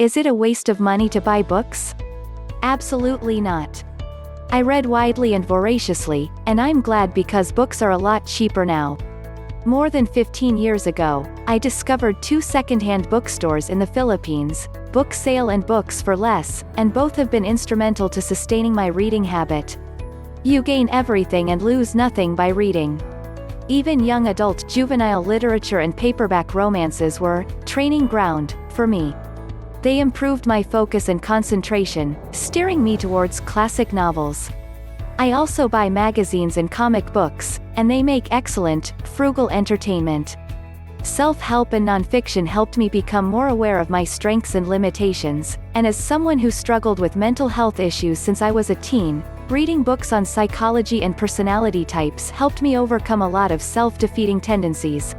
Is it a waste of money to buy books? Absolutely not. I read widely and voraciously, and I'm glad because books are a lot cheaper now. More than 15 years ago, I discovered 2 second-hand bookstores in the Philippines, Book Sale and Books for Less, and both have been instrumental to sustaining my reading habit. You gain everything and lose nothing by reading. Even young adult juvenile literature and paperback romances were training ground for me. They improved my focus and concentration, steering me towards classic novels. I also buy magazines and comic books, and they make excellent, frugal entertainment. Self-help and nonfiction helped me become more aware of my strengths and limitations, and as someone who struggled with mental health issues since I was a teen, reading books on psychology and personality types helped me overcome a lot of self-defeating tendencies.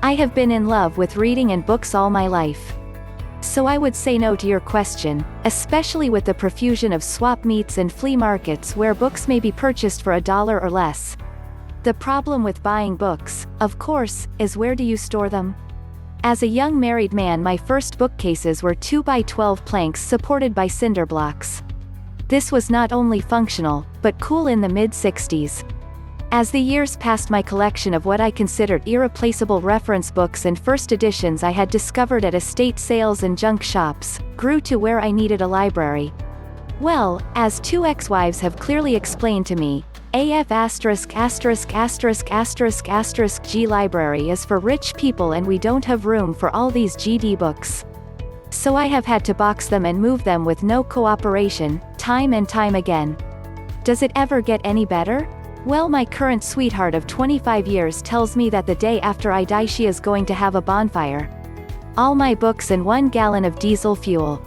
I have been in love with reading and books all my life. So I would say no to your question, especially with the profusion of swap meets and flea markets where books may be purchased for $1 or less. The problem with buying books, of course, is where do you store them? As a young married man, my first bookcases were 2x12 planks supported by cinder blocks. This was not only functional, but cool in the mid-60s. As the years passed, my collection of what I considered irreplaceable reference books and first editions I had discovered at estate sales and junk shops, grew to where I needed a library. Well, as 2 ex-wives have clearly explained to me, AF************ G library is for rich people and we don't have room for all these GD books. So I have had to box them and move them with no cooperation, time and time again. Does it ever get any better? Well, my current sweetheart of 25 years tells me that the day after I die she is going to have a bonfire. All my books and 1 gallon of diesel fuel.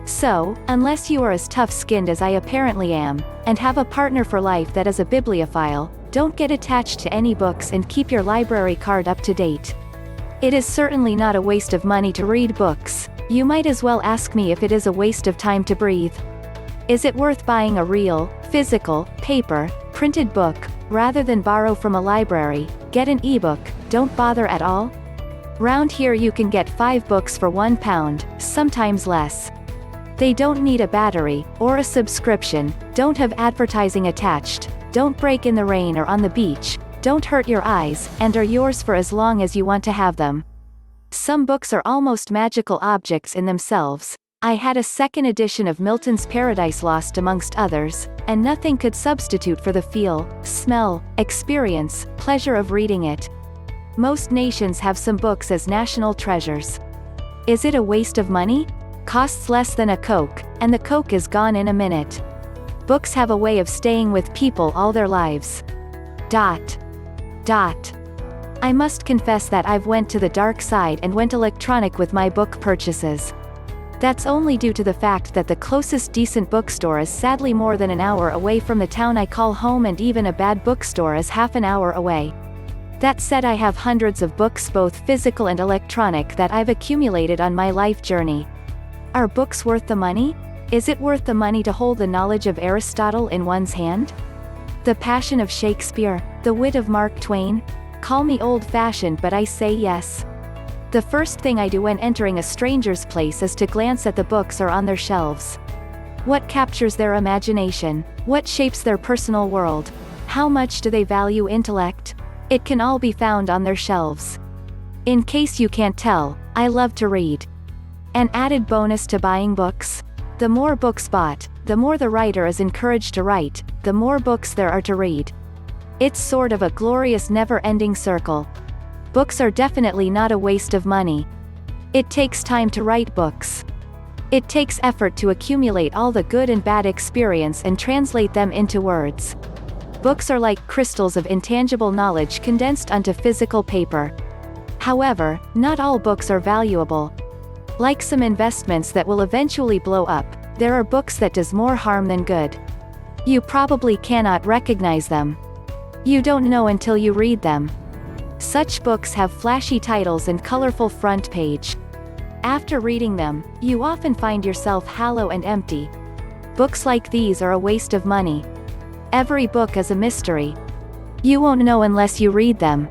So, unless you are as tough-skinned as I apparently am, and have a partner for life that is a bibliophile, don't get attached to any books and keep your library card up to date. It is certainly not a waste of money to read books. You might as well ask me if it is a waste of time to breathe. Is it worth buying a real, physical, paper, printed book, rather than borrow from a library, get an ebook, don't bother at all? Round here you can get 5 books for £1, sometimes less. They don't need a battery, or a subscription, don't have advertising attached, don't break in the rain or on the beach, don't hurt your eyes, and are yours for as long as you want to have them. Some books are almost magical objects in themselves. I had a 2nd edition of Milton's Paradise Lost amongst others, and nothing could substitute for the feel, smell, experience, pleasure of reading it. Most nations have some books as national treasures. Is it a waste of money? Costs less than a Coke, and the Coke is gone in a minute. Books have a way of staying with people all their lives. I must confess that I've went to the dark side and went electronic with my book purchases. That's only due to the fact that the closest decent bookstore is sadly more than an hour away from the town I call home, and even a bad bookstore is half an hour away. That said, I have hundreds of books, both physical and electronic, that I've accumulated on my life journey. Are books worth the money? Is it worth the money to hold the knowledge of Aristotle in one's hand? The passion of Shakespeare? The wit of Mark Twain? Call me old-fashioned, but I say yes. The first thing I do when entering a stranger's place is to glance at the books or on their shelves. What captures their imagination? What shapes their personal world? How much do they value intellect? It can all be found on their shelves. In case you can't tell, I love to read. An added bonus to buying books? The more books bought, the more the writer is encouraged to write, the more books there are to read. It's sort of a glorious never-ending circle. Books are definitely not a waste of money. It takes time to write books. It takes effort to accumulate all the good and bad experience and translate them into words. Books are like crystals of intangible knowledge condensed onto physical paper. However, not all books are valuable. Like some investments that will eventually blow up, there are books that does more harm than good. You probably cannot recognize them. You don't know until you read them. Such books have flashy titles and colorful front page. After reading them, you often find yourself hollow and empty. Books like these are a waste of money. Every book is a mystery. You won't know unless you read them.